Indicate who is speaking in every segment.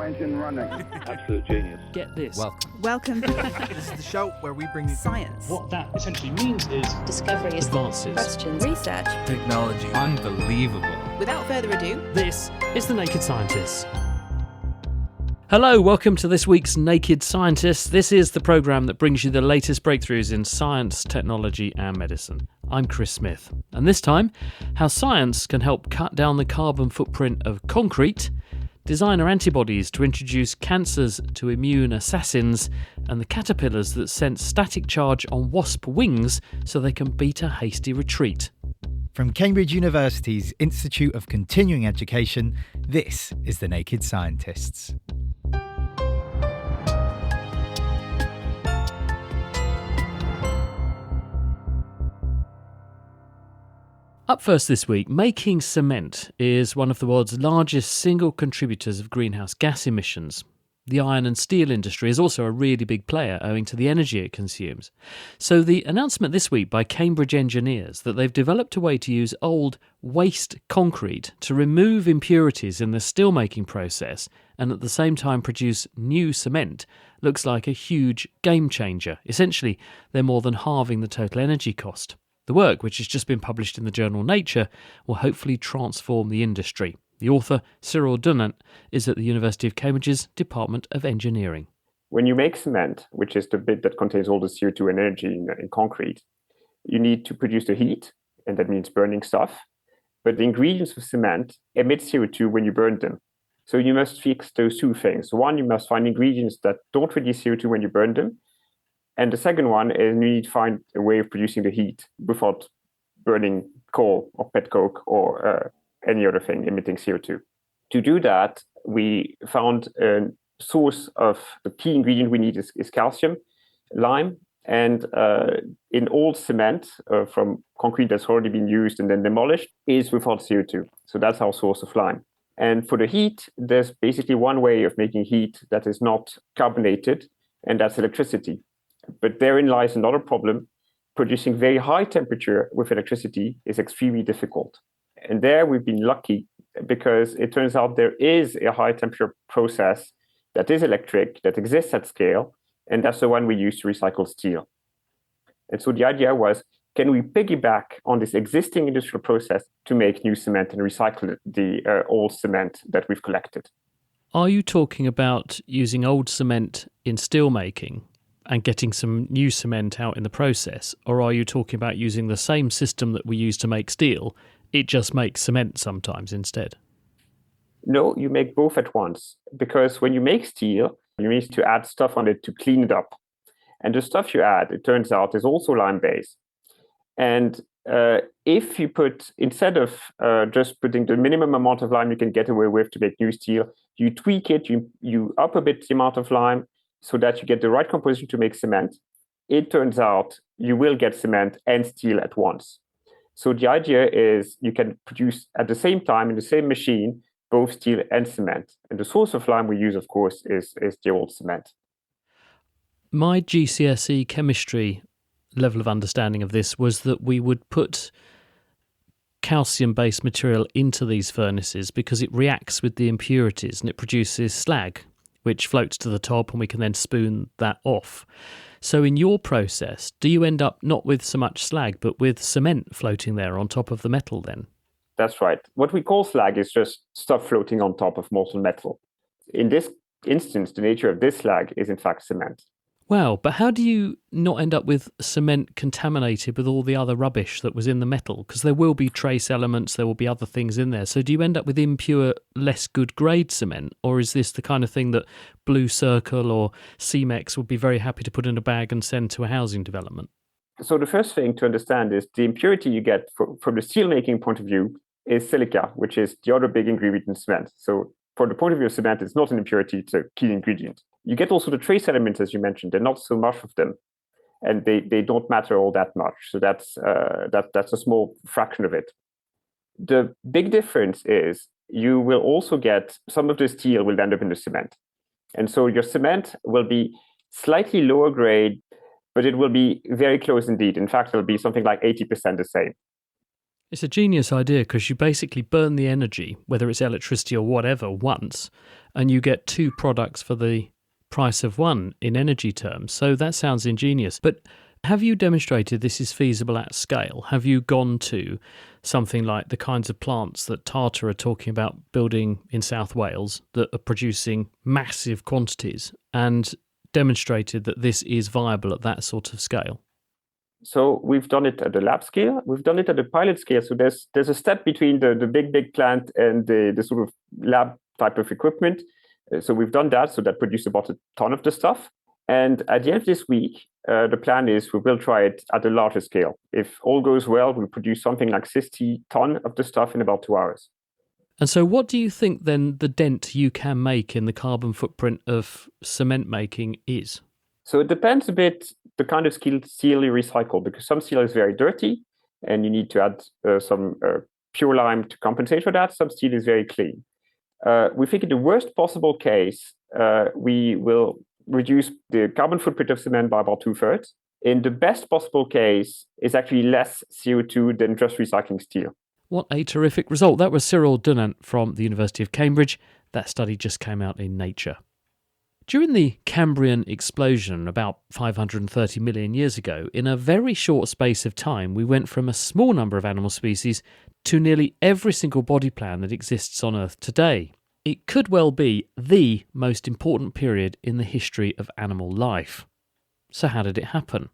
Speaker 1: turbo engine running.
Speaker 2: Absolute genius.
Speaker 3: Get this.
Speaker 4: Welcome.
Speaker 5: This is the show where we bring you
Speaker 4: Science.
Speaker 6: What that essentially means is
Speaker 7: discoveries,
Speaker 3: Advances.
Speaker 4: Questions. Research.
Speaker 5: technology.
Speaker 8: Unbelievable.
Speaker 4: Without further ado,
Speaker 3: This is The Naked Scientists. Hello, welcome to this week's Naked Scientists. This is the programme that brings you the latest breakthroughs in science, technology and medicine. I'm Chris Smith, and this time, how science can help cut down the carbon footprint of concrete, designer antibodies to introduce cancers to immune assassins, and the caterpillars that sense static charge on wasp wings so they can beat a hasty retreat.
Speaker 9: From Cambridge University's Institute of Continuing Education, this is The Naked Scientists.
Speaker 3: Up first this week, making cement is one of the world's largest single contributors of greenhouse gas emissions. The iron and steel industry is also a really big player owing to the energy it consumes. So the announcement this week by Cambridge engineers that they've developed a way to use old waste concrete to remove impurities in the steelmaking process and at the same time produce new cement looks like a huge game changer. Essentially, they're more than halving the total energy cost. The work, which has just been published in the journal Nature, will hopefully transform the industry. The author, Cyril Dunant, is at the University of Cambridge's Department of Engineering.
Speaker 10: When you make cement, which is the bit that contains all the CO2 and energy in concrete, you need to produce the heat, and that means burning stuff. But the ingredients of cement emit CO2 when you burn them. So you must fix those two things. One, you must find ingredients that don't release CO2 when you burn them. And the second one is you need to find a way of producing the heat without burning coal or petcoke or any other thing emitting CO2. To do that, we found a source of the key ingredient we need is calcium, lime, and in old cement from concrete that's already been used and then demolished is without CO2. So that's our source of lime. And for the heat, there's basically one way of making heat that is not carbonated, and that's electricity. But therein lies another problem. Producing very high temperature with electricity is extremely difficult. And there we've been lucky because it turns out there is a high temperature process that is electric, that exists at scale, and that's the one we use to recycle steel. And so the idea was, can we piggyback on this existing industrial process to make new cement and recycle the old cement that we've collected?
Speaker 3: Are you talking about using old cement in steelmaking and getting some new cement out in the process? Or are you talking about using the same system that we use to make steel, it just makes cement sometimes instead?
Speaker 10: No, you make both at once. Because when you make steel, you need to add stuff on it to clean it up. And the stuff you add, it turns out, is also lime-based. And if you put, instead of just putting the minimum amount of lime you can get away with to make new steel, you tweak it, you up a bit the amount of lime, so that you get the right composition to make cement, it turns out you will get cement and steel at once. So the idea is you can produce at the same time in the same machine both steel and cement. And the source of lime we use, of course, is the old cement.
Speaker 3: My GCSE chemistry level of understanding of this was that we would put calcium-based material into these furnaces because it reacts with the impurities and it produces slag, which floats to the top, and we can then spoon that off. So in your process, do you end up not with so much slag, but with cement floating there on top of the metal then?
Speaker 10: That's right. What we call slag is just stuff floating on top of molten metal. In this instance, the nature of this slag is in fact cement.
Speaker 3: Wow, but how do you not end up with cement contaminated with all the other rubbish that was in the metal? Because there will be trace elements, there will be other things in there. So do you end up with impure, less good grade cement? Or is this the kind of thing that Blue Circle or Cemex would be very happy to put in a bag and send to a housing development?
Speaker 10: So the first thing to understand is the impurity you get from the steelmaking point of view is silica, which is the other big ingredient in cement. So from the point of view of cement, it's not an impurity, it's a key ingredient. You get also the trace elements, as you mentioned. There are not so much of them, and they don't matter all that much. So that's a small fraction of it. The big difference is you will also get some of the steel will end up in the cement. And so your cement will be slightly lower grade, but it will be very close indeed. In fact, it'll be something like 80% the same.
Speaker 3: It's a genius idea because you basically burn the energy, whether it's electricity or whatever, once, and you get two products for the price of one in energy terms. So that sounds ingenious. But have you demonstrated this is feasible at scale? Have you gone to something like the kinds of plants that Tata are talking about building in South Wales that are producing massive quantities and demonstrated that this is viable at that sort of scale?
Speaker 10: So we've done it at the lab scale. We've done it at the pilot scale. So there's a step between the big plant and the sort of lab type of equipment. So we've done that. So that produced about a ton of the stuff. And at the end of this week, the plan is we will try it at a larger scale. If all goes well, we'll produce something like 60 ton of the stuff in about 2 hours.
Speaker 3: And so what do you think then the dent you can make in the carbon footprint of cement making is?
Speaker 10: So it depends a bit the kind of steel you recycle, because some steel is very dirty and you need to add some pure lime to compensate for that. Some steel is very clean. We think in the worst possible case, we will reduce the carbon footprint of cement by about 2/3. In the best possible case, it's actually less CO2 than just recycling steel.
Speaker 3: What a terrific result. That was Cyril Dunant from the University of Cambridge. That study just came out in Nature. During the Cambrian explosion about 530 million years ago, in a very short space of time, we went from a small number of animal species to nearly every single body plan that exists on Earth today. It could well be the most important period in the history of animal life. So how did it happen?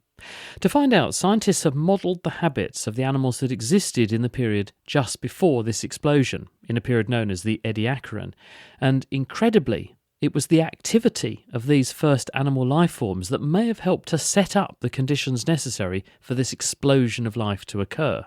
Speaker 3: To find out, scientists have modelled the habits of the animals that existed in the period just before this explosion, in a period known as the Ediacaran, and incredibly, it was the activity of these first animal life forms that may have helped to set up the conditions necessary for this explosion of life to occur.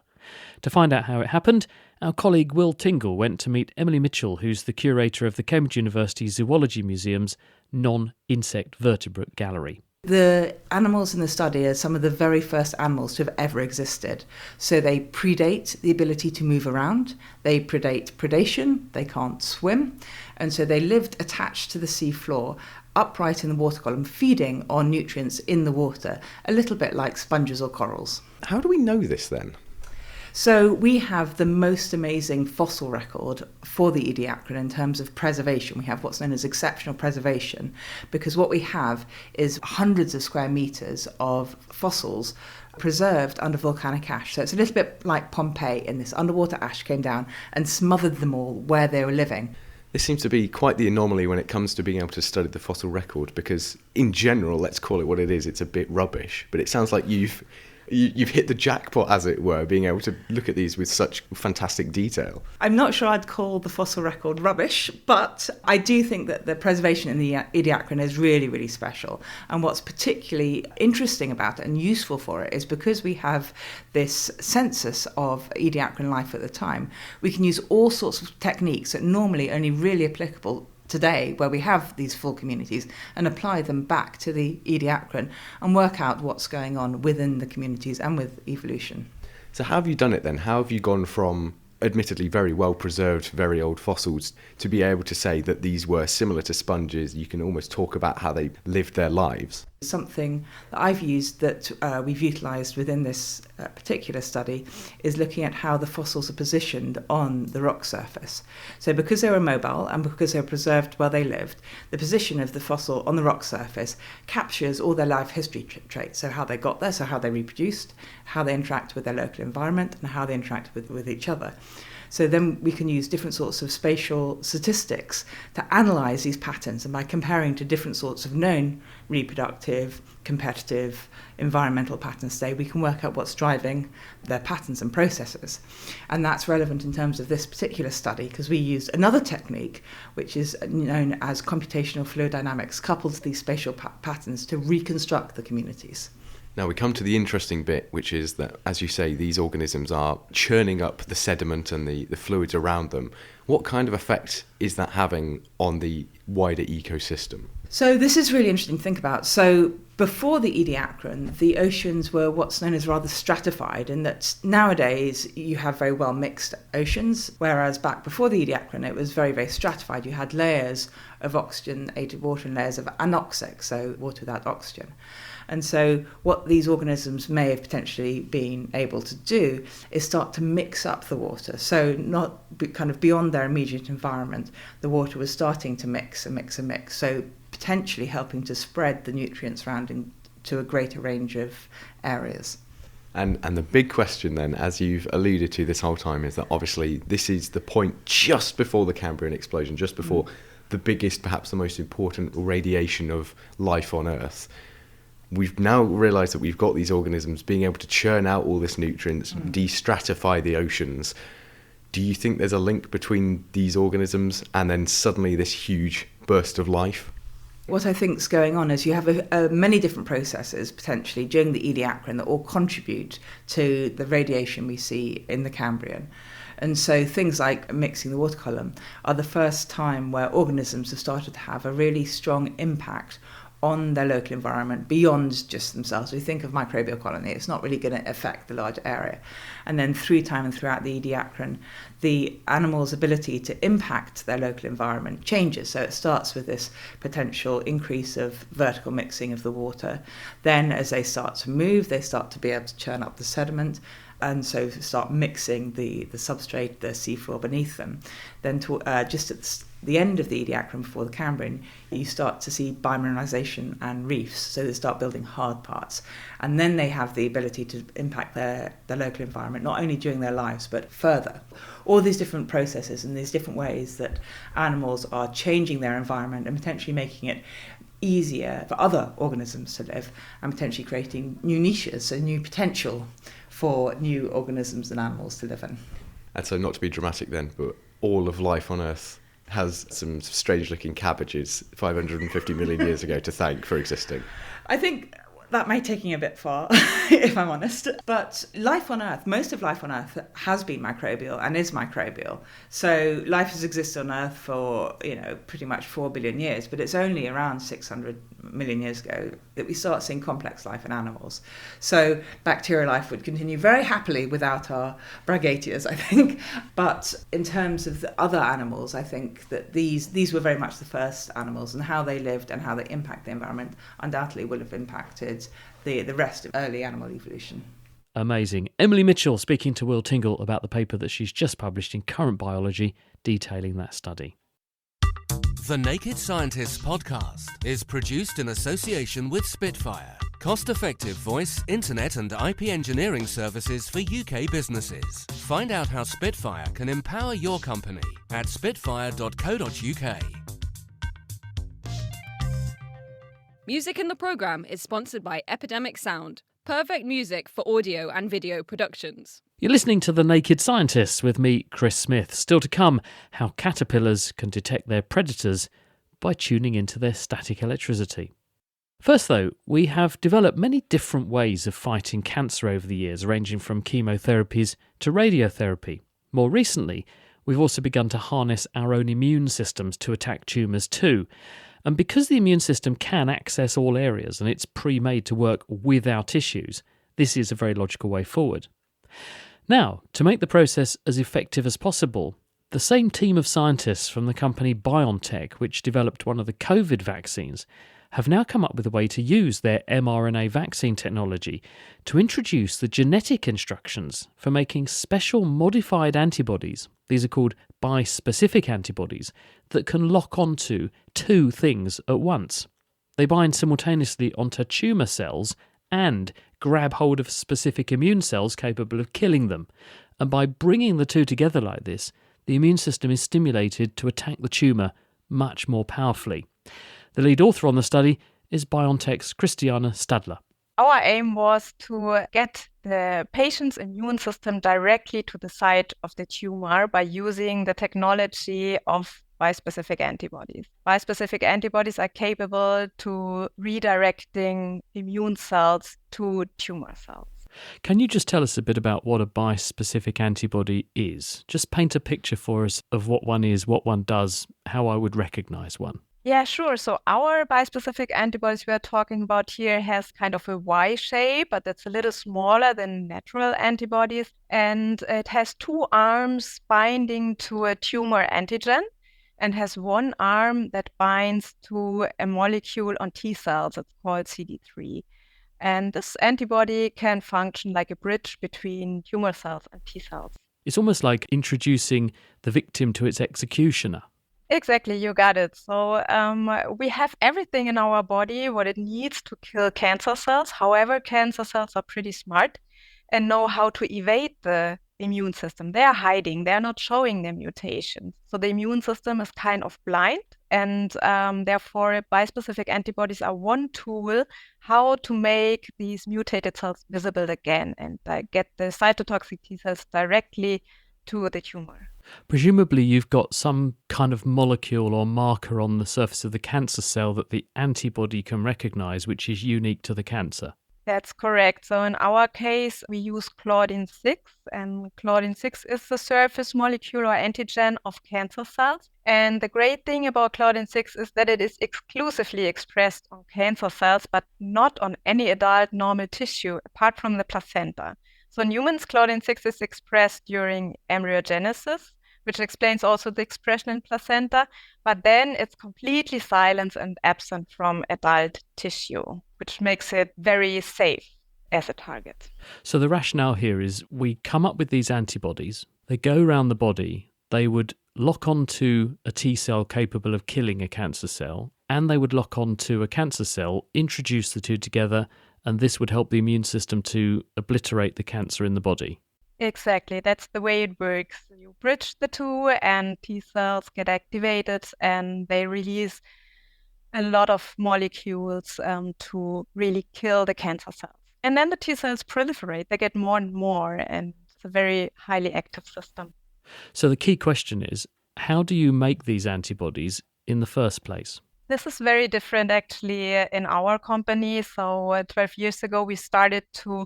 Speaker 3: To find out how it happened, our colleague Will Tingle went to meet Emily Mitchell, who's the curator of the Cambridge University Zoology Museum's Non-Insect Vertebrate Gallery.
Speaker 1: The animals in the study are some of the very first animals to have ever existed. So they predate the ability to move around, they predate predation, they can't swim, and so they lived attached to the sea floor, upright in the water column, feeding on nutrients in the water, a little bit like sponges or corals.
Speaker 2: How do we know this then?
Speaker 1: So we have the most amazing fossil record for the Ediacaran in terms of preservation. We have what's known as exceptional preservation, because what we have is hundreds of square metres of fossils preserved under volcanic ash. So it's a little bit like Pompeii, and this underwater ash came down and smothered them all where they were living.
Speaker 2: This seems to be quite the anomaly when it comes to being able to study the fossil record, because in general, let's call it what it is, it's a bit rubbish. But it sounds like you've hit the jackpot, as it were, being able to look at these with such fantastic detail.
Speaker 1: I'm not sure I'd call the fossil record rubbish, but I do think that the preservation in the Ediacaran is really, really special. And what's particularly interesting about it and useful for it is because we have this census of Ediacaran life at the time, we can use all sorts of techniques that normally only really applicable today, where we have these full communities, and apply them back to the Ediacaran and work out what's going on within the communities and with evolution.
Speaker 2: So how have you done it then? How have you gone from admittedly very well preserved, very old fossils to be able to say that these were similar to sponges? You can almost talk about how they lived their lives.
Speaker 1: Something that I've used that we've utilised within this particular study is looking at how the fossils are positioned on the rock surface. So because they were mobile and because they were preserved where they lived, the position of the fossil on the rock surface captures all their life history traits. So how they got there, so how they reproduced, how they interact with their local environment, and how they interact with each other. So then we can use different sorts of spatial statistics to analyse these patterns, and by comparing to different sorts of known reproductive, competitive, environmental patterns today, we can work out what's driving their patterns and processes. And that's relevant in terms of this particular study because we used another technique which is known as computational fluid dynamics, coupled to these spatial patterns to reconstruct the communities.
Speaker 2: Now we come to the interesting bit, which is that, as you say, these organisms are churning up the sediment and the fluids around them. What kind of effect is that having on the wider ecosystem?
Speaker 1: So this is really interesting to think about. So Before the Ediacaran, the oceans were what's known as rather stratified, in that nowadays you have very well mixed oceans, whereas back before the Ediacaran it was very, very stratified. You had layers of oxygenated water and layers of anoxic, so water without oxygen. And so what these organisms may have potentially been able to do is start to mix up the water. So not kind of beyond their immediate environment, the water was starting to mix and mix and mix. So potentially helping to spread the nutrients around to a greater range of areas.
Speaker 2: And the big question then, as you've alluded to this whole time, is that obviously this is the point just before the Cambrian explosion, just before the biggest, perhaps the most important radiation of life on Earth. We've now realised that we've got these organisms being able to churn out all this nutrients, de-stratify the oceans. Do you think there's a link between these organisms and then suddenly this huge burst of life?
Speaker 1: What I think is going on is you have many different processes potentially during the Ediacaran that all contribute to the radiation we see in the Cambrian. And so things like mixing the water column are the first time where organisms have started to have a really strong impact on their local environment beyond just themselves. We think of microbial colony, it's not really going to affect the larger area. And then through time and throughout the Ediacaran, the animal's ability to impact their local environment changes. So it starts with this potential increase of vertical mixing of the water. Then as they start to move, they start to be able to churn up the sediment, and so start mixing the substrate, the seafloor beneath them. Then just at the end of the Ediacaran before the Cambrian, you start to see biomineralization and reefs, so they start building hard parts. And then they have the ability to impact their local environment, not only during their lives, but further. All these different processes and these different ways that animals are changing their environment and potentially making it easier for other organisms to live, and potentially creating new niches, so new potential for new organisms and animals to live in.
Speaker 2: And so not to be dramatic then, but all of life on Earth has some strange-looking cabbages 550 million years ago to thank for existing.
Speaker 1: I think that may be taking a bit far, if I'm honest. But life on Earth, most of life on Earth has been microbial and is microbial. So life has existed on Earth for, pretty much 4 billion years, but it's only around 600 million years ago that we start seeing complex life in animals. So bacterial life would continue very happily without our bragatias, I think. But in terms of the other animals, I think that these were very much the first animals, and how they lived and how they impact the environment undoubtedly will have impacted the rest of early animal evolution.
Speaker 3: Amazing. Emily Mitchell speaking to Will Tingle about the paper that she's just published in Current Biology detailing that study.
Speaker 6: The Naked Scientists podcast is produced in association with Spitfire, cost-effective voice, internet and IP engineering services for UK businesses. Find out how Spitfire can empower your company at spitfire.co.uk.
Speaker 7: Music in the programme is sponsored by Epidemic Sound, perfect music for audio and video productions.
Speaker 3: You're listening to The Naked Scientists with me, Chris Smith. Still to come, how caterpillars can detect their predators by tuning into their static electricity. First though, we have developed many different ways of fighting cancer over the years, ranging from chemotherapies to radiotherapy. More recently, we've also begun to harness our own immune systems to attack tumours too. And because the immune system can access all areas and it's pre-made to work with our tissues, this is a very logical way forward. Now, to make the process as effective as possible, the same team of scientists from the company BioNTech, which developed one of the COVID vaccines, have now come up with a way to use their mRNA vaccine technology to introduce the genetic instructions for making special modified antibodies. These are called bispecific antibodies that can lock onto two things at once. They bind simultaneously onto tumour cells and grab hold of specific immune cells capable of killing them. And by bringing the two together like this, the immune system is stimulated to attack the tumour much more powerfully. The lead author on the study is BioNTech's Christiane Stadler.
Speaker 8: Our aim was to get the patient's immune system directly to the site of the tumor by using the technology of bispecific antibodies. Bispecific antibodies are capable to redirecting immune cells to tumor cells.
Speaker 3: Can you just tell us a bit about what a bispecific antibody is? Just paint a picture for us of what one is, what one does, how I would recognise one.
Speaker 8: Yeah, sure. So our bispecific antibodies we are talking about here has kind of a Y shape, but it's a little smaller than natural antibodies. And it has two arms binding to a tumor antigen and has one arm that binds to a molecule on T cells. It's called CD3. And this antibody can function like a bridge between tumor cells and T cells.
Speaker 3: It's almost like introducing the victim to its executioner.
Speaker 8: Exactly, you got it. So we have everything in our body, what it needs to kill cancer cells. However, cancer cells are pretty smart and know how to evade the immune system. They are hiding, they're not showing their mutations. So the immune system is kind of blind, and therefore bispecific antibodies are one tool how to make these mutated cells visible again and get the cytotoxic T cells directly to the tumor.
Speaker 3: Presumably you've got some kind of molecule or marker on the surface of the cancer cell that the antibody can recognize, which is unique to the cancer.
Speaker 8: That's correct. So in our case, we use Claudin-6, and Claudin-6 is the surface molecule or antigen of cancer cells. And the great thing about Claudin-6 is that it is exclusively expressed on cancer cells, but not on any adult normal tissue, apart from the placenta. So in humans, Claudin-6 is expressed during embryogenesis, which explains also the expression in placenta, but then it's completely silenced and absent from adult tissue, which makes it very safe as a target.
Speaker 3: So the rationale here is we come up with these antibodies, they go around the body, they would lock onto a T cell capable of killing a cancer cell, and they would lock onto a cancer cell, introduce the two together, and this would help the immune system to obliterate the cancer in the body.
Speaker 8: Exactly, that's the way it works. You bridge the two and T cells get activated and they release a lot of molecules to really kill the cancer cells. And then the T cells proliferate, they get more and more, and it's a very highly active system.
Speaker 3: So the key question is, how do you make these antibodies in the first place?
Speaker 8: This is very different actually in our company. So 12 years ago, we started to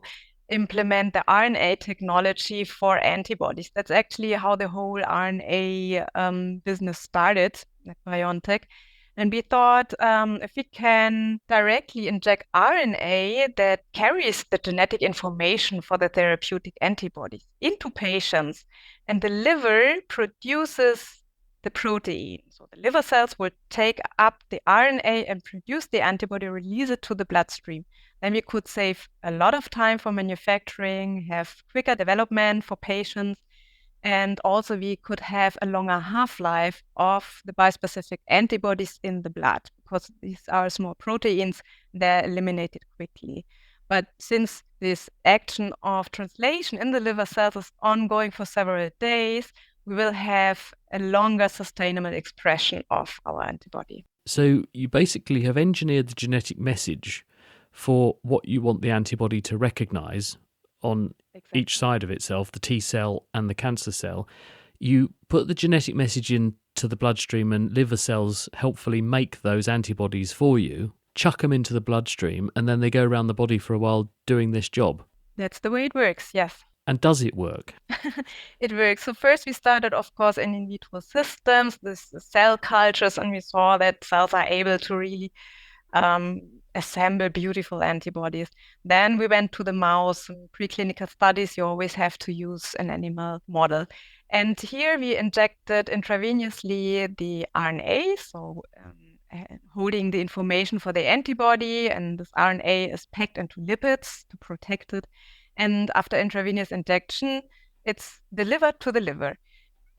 Speaker 8: implement the RNA technology for antibodies. That's actually how the whole RNA business started at BioNTech. And we thought if we can directly inject RNA that carries the genetic information for the therapeutic antibodies into patients, and the liver produces the protein. So the liver cells will take up the RNA and produce the antibody, release it to the bloodstream. Then we could save a lot of time for manufacturing, have quicker development for patients, and also we could have a longer half-life of the bispecific antibodies in the blood, because these are small proteins, they're eliminated quickly. But since this action of translation in the liver cells is ongoing for several days, we will have a longer sustainable expression of our antibody.
Speaker 3: So you basically have engineered the genetic message for what you want the antibody to recognize on each side of itself, the T cell and the cancer cell. You put the genetic message into the bloodstream and liver cells helpfully make those antibodies for you, chuck them into the bloodstream, and then they go around the body for a while doing this job.
Speaker 8: That's the way it works, yes.
Speaker 3: And does it work?
Speaker 8: It works. So first we started, of course, in vitro systems, this cell cultures, and we saw that cells are able to really assemble beautiful antibodies. Then we went to the mouse. In preclinical studies, you always have to use an animal model. And here we injected intravenously the RNA, so holding the information for the antibody, and this RNA is packed into lipids to protect it. And after intravenous injection, it's delivered to the liver.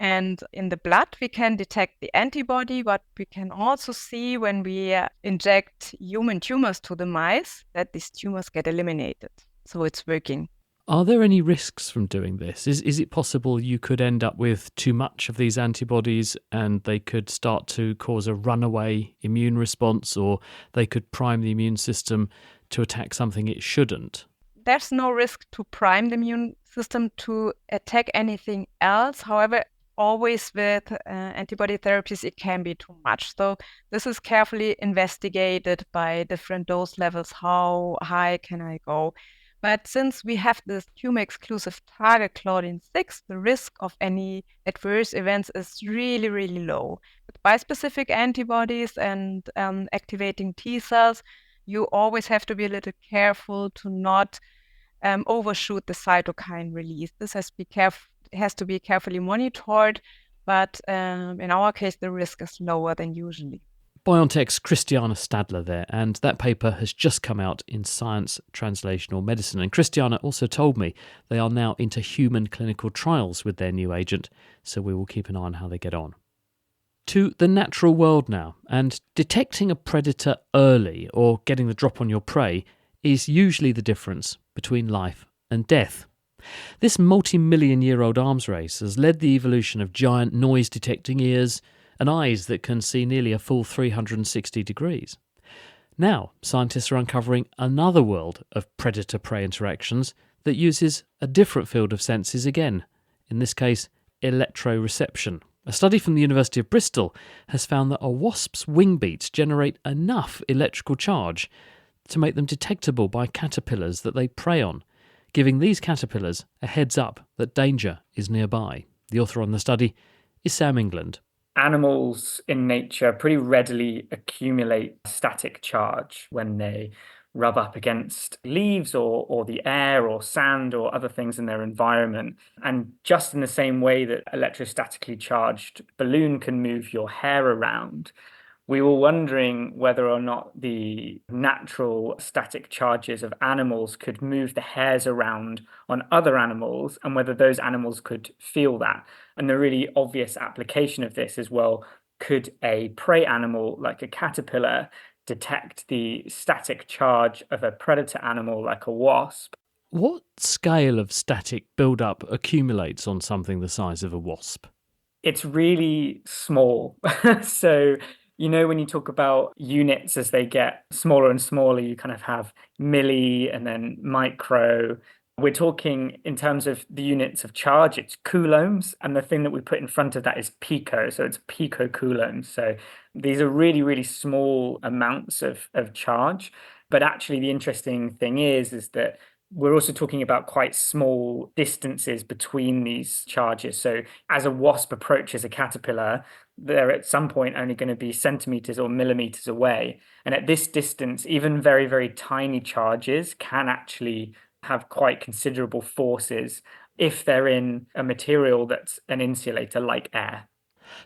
Speaker 8: And in the blood, we can detect the antibody, but we can also see when we inject human tumors to the mice that these tumors get eliminated. So it's working.
Speaker 3: Are there any risks from doing this? Is it possible you could end up with too much of these antibodies and they could start to cause a runaway immune response, or they could prime the immune system to attack something it shouldn't?
Speaker 8: There's no risk to prime the immune system to attack anything else. However, always with antibody therapies, it can be too much. So this is carefully investigated by different dose levels. How high can I go? But since we have this tumor-exclusive target Claudin-6, the risk of any adverse events is really, really low. With bispecific antibodies and activating T cells, you always have to be a little careful to not overshoot the cytokine release. This has to be carefully monitored, but in our case, the risk is lower than usually.
Speaker 3: BioNTech's Christiana Stadler there, and that paper has just come out in Science Translational Medicine. And Christiana also told me they are now into human clinical trials with their new agent, so we will keep an eye on how they get on. To the natural world now, and detecting a predator early or getting the drop on your prey is usually the difference between life and death. This multi-million-year-old arms race has led the evolution of giant noise-detecting ears and eyes that can see nearly a full 360 degrees. Now, scientists are uncovering another world of predator-prey interactions that uses a different field of senses again, in this case, electroreception. A study from the University of Bristol has found that a wasp's wing beats generate enough electrical charge to make them detectable by caterpillars that they prey on, giving these caterpillars a heads up that danger is nearby. The author on the study is Sam England.
Speaker 11: Animals in nature pretty readily accumulate static charge when they rub up against leaves or the air or sand or other things in their environment. And just in the same way that electrostatically charged balloon can move your hair around, we were wondering whether or not the natural static charges of animals could move the hairs around on other animals and whether those animals could feel that. And the really obvious application of this is, well, could a prey animal like a caterpillar detect the static charge of a predator animal like a wasp?
Speaker 3: What scale of static build-up accumulates on something the size of a wasp?
Speaker 11: It's really small. So, you know, when you talk about units as they get smaller and smaller, you kind of have milli and then micro. We're talking in terms of the units of charge, it's coulombs. And the thing that we put in front of that is pico. So it's picocoulombs. So these are really, really small amounts of charge. But actually, the interesting thing is that we're also talking about quite small distances between these charges. So as a wasp approaches a caterpillar, they're at some point only going to be centimeters or millimeters away. And at this distance, even very, very tiny charges can actually have quite considerable forces if they're in a material that's an insulator like air.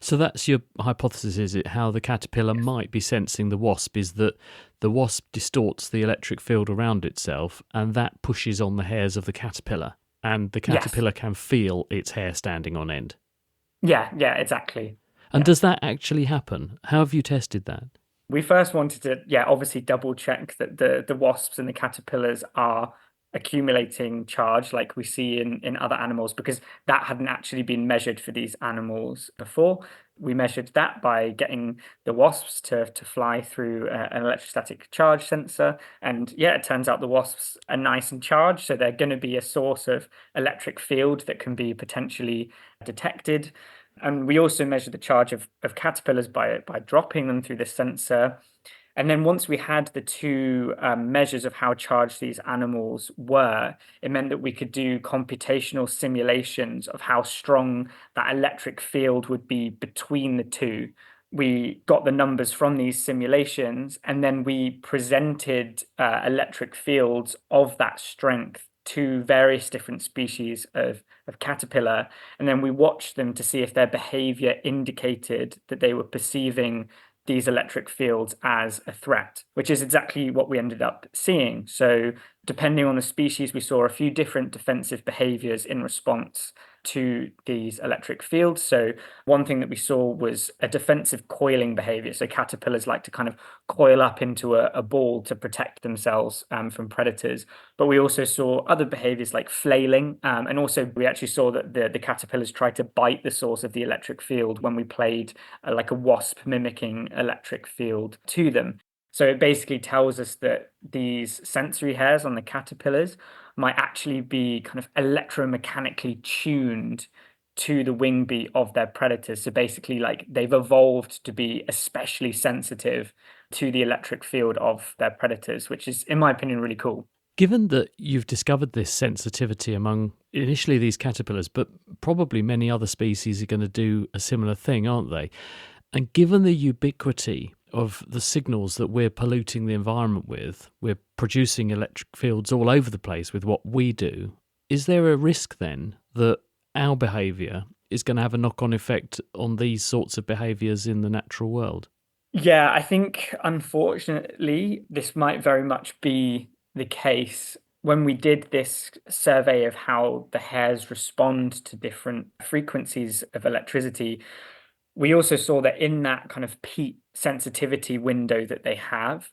Speaker 3: So that's your hypothesis, is it? How the caterpillar might be sensing the wasp is that the wasp distorts the electric field around itself and that pushes on the hairs of the caterpillar, and the caterpillar can feel its hair standing on end.
Speaker 11: Yeah, exactly.
Speaker 3: And does that actually happen? How have you tested that?
Speaker 11: We first wanted to, obviously double check that the wasps and the caterpillars are accumulating charge like we see in other animals, because that hadn't actually been measured for these animals before. We measured that by getting the wasps to fly through an electrostatic charge sensor. And it turns out the wasps are nice and charged, so they're going to be a source of electric field that can be potentially detected. And we also measured the charge of caterpillars by dropping them through the sensor. And then once we had the two measures of how charged these animals were, it meant that we could do computational simulations of how strong that electric field would be between the two. We got the numbers from these simulations, and then we presented electric fields of that strength to various different species of caterpillar. And then we watched them to see if their behavior indicated that they were perceiving these electric fields as a threat, which is exactly what we ended up seeing. So depending on the species, we saw a few different defensive behaviors in response to these electric fields. So one thing that we saw was a defensive coiling behavior. So caterpillars like to kind of coil up into a ball to protect themselves from predators. But we also saw other behaviors like flailing. And also we actually saw that the caterpillars tried to bite the source of the electric field when we played like a wasp mimicking electric field to them. So it basically tells us that these sensory hairs on the caterpillars might actually be kind of electromechanically tuned to the wing beat of their predators. So basically, like, they've evolved to be especially sensitive to the electric field of their predators, which is, in my opinion, really cool.
Speaker 3: Given that you've discovered this sensitivity among initially these caterpillars, but probably many other species are going to do a similar thing, aren't they? And given the ubiquity of the signals that we're polluting the environment with, we're producing electric fields all over the place with what we do, is there a risk then that our behaviour is going to have a knock-on effect on these sorts of behaviours in the natural world?
Speaker 11: Yeah, I think, unfortunately, this might very much be the case. When we did this survey of how the hares respond to different frequencies of electricity, we also saw that in that kind of peak sensitivity window that they have,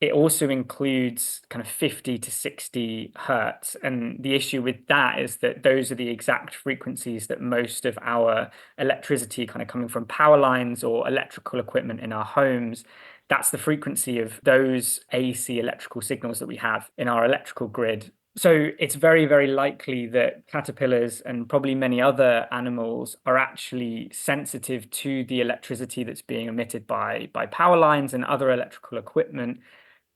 Speaker 11: it also includes kind of 50 to 60 hertz. And the issue with that is that those are the exact frequencies that most of our electricity kind of coming from power lines or electrical equipment in our homes, that's the frequency of those AC electrical signals that we have in our electrical grid. So it's very, very likely that caterpillars and probably many other animals are actually sensitive to the electricity that's being emitted by power lines and other electrical equipment.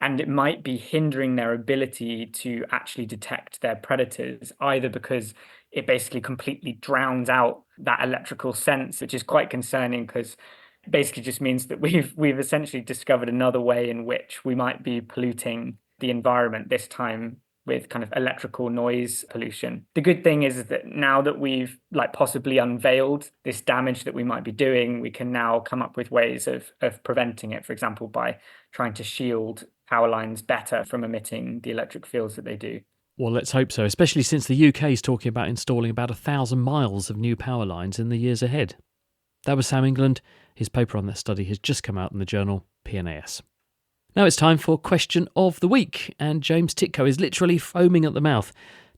Speaker 11: And it might be hindering their ability to actually detect their predators, either because it basically completely drowns out that electrical sense, which is quite concerning because it basically just means that we've essentially discovered another way in which we might be polluting the environment, this time with kind of electrical noise pollution. The good thing is that now that we've possibly unveiled this damage that we might be doing, we can now come up with ways of preventing it, for example, by trying to shield power lines better from emitting the electric fields that they do.
Speaker 3: Well, let's hope so, especially since the UK is talking about installing about 1,000 miles of new power lines in the years ahead. That was Sam England. His paper on that study has just come out in the journal PNAS. Now it's time for Question of the Week, and James Titko is literally foaming at the mouth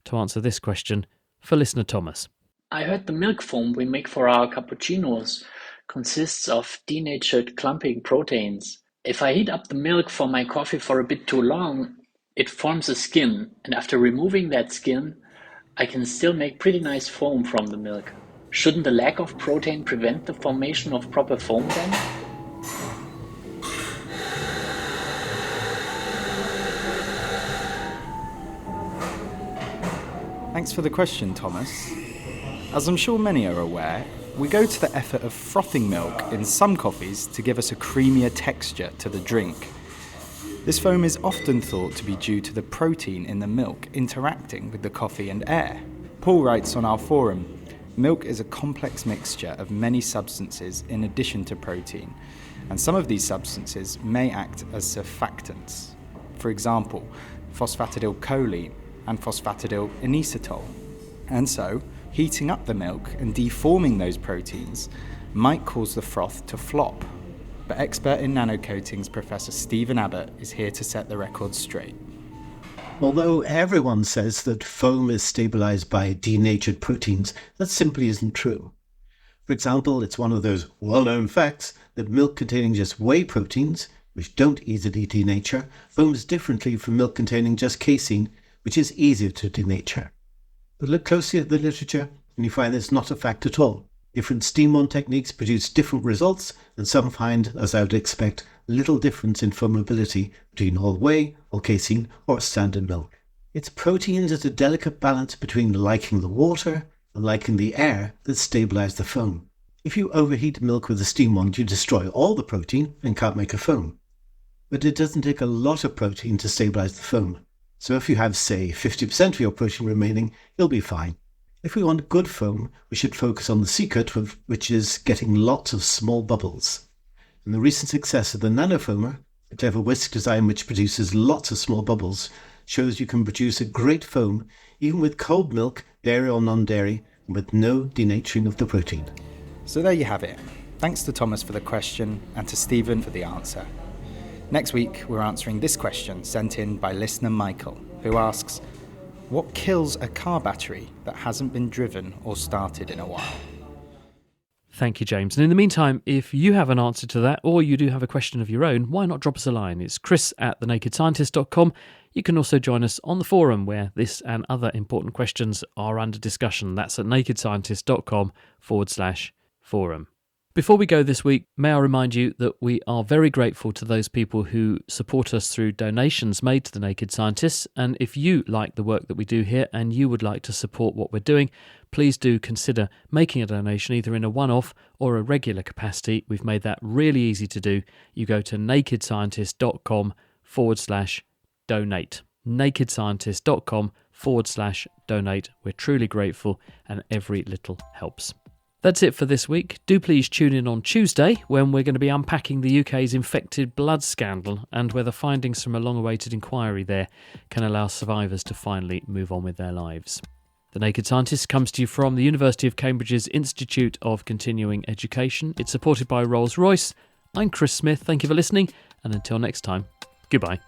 Speaker 3: to answer this question for listener Thomas.
Speaker 12: I heard the milk foam we make for our cappuccinos consists of denatured clumping proteins. If I heat up the milk for my coffee for a bit too long, it forms a skin, and after removing that skin, I can still make pretty nice foam from the milk. Shouldn't the lack of protein prevent the formation of proper foam then?
Speaker 9: Thanks for the question, Thomas. As I'm sure many are aware, we go to the effort of frothing milk in some coffees to give us a creamier texture to the drink. This foam is often thought to be due to the protein in the milk interacting with the coffee and air. Paul writes on our forum, milk is a complex mixture of many substances in addition to protein, and some of these substances may act as surfactants. For example, phosphatidylcholine and phosphatidylinositol. And so, heating up the milk and deforming those proteins might cause the froth to flop. But expert in nanocoatings Professor Stephen Abbott is here to set the record straight.
Speaker 13: Although everyone says that foam is stabilized by denatured proteins, that simply isn't true. For example, it's one of those well-known facts that milk containing just whey proteins, which don't easily denature, foams differently from milk containing just casein, which is easier to denature. But look closely at the literature and you find it's not a fact at all. Different steam-on techniques produce different results, and some find, as I would expect, little difference in foamability between whole whey, or casein, or standard milk. It's proteins at a delicate balance between liking the water and liking the air that stabilize the foam. If you overheat milk with a steam wand, you destroy all the protein and can't make a foam. But it doesn't take a lot of protein to stabilize the foam. So if you have, say, 50% of your protein remaining, you'll be fine. If we want good foam, we should focus on the secret, which is getting lots of small bubbles. And the recent success of the nanofoamer, a clever whisk design which produces lots of small bubbles, shows you can produce a great foam even with cold milk, dairy or non-dairy, and with no denaturing of the protein.
Speaker 9: So there you have it. Thanks to Thomas for the question and to Stephen for the answer. Next week, we're answering this question sent in by listener Michael, who asks, what kills a car battery that hasn't been driven or started in a while?
Speaker 3: Thank you, James. And in the meantime, if you have an answer to that, or you do have a question of your own, why not drop us a line? It's chris@thenakedscientist.com. You can also join us on the forum where this and other important questions are under discussion. That's at nakedscientist.com/forum. Before we go this week, may I remind you that we are very grateful to those people who support us through donations made to The Naked Scientists. And if you like the work that we do here and you would like to support what we're doing, please do consider making a donation either in a one-off or a regular capacity. We've made that really easy to do. You go to nakedscientist.com/donate. nakedscientist.com/donate. We're truly grateful and every little helps. That's it for this week. Do please tune in on Tuesday when we're going to be unpacking the UK's infected blood scandal and whether findings from a long-awaited inquiry there can allow survivors to finally move on with their lives. The Naked Scientist comes to you from the University of Cambridge's Institute of Continuing Education. It's supported by Rolls-Royce. I'm Chris Smith. Thank you for listening, and until next time, goodbye.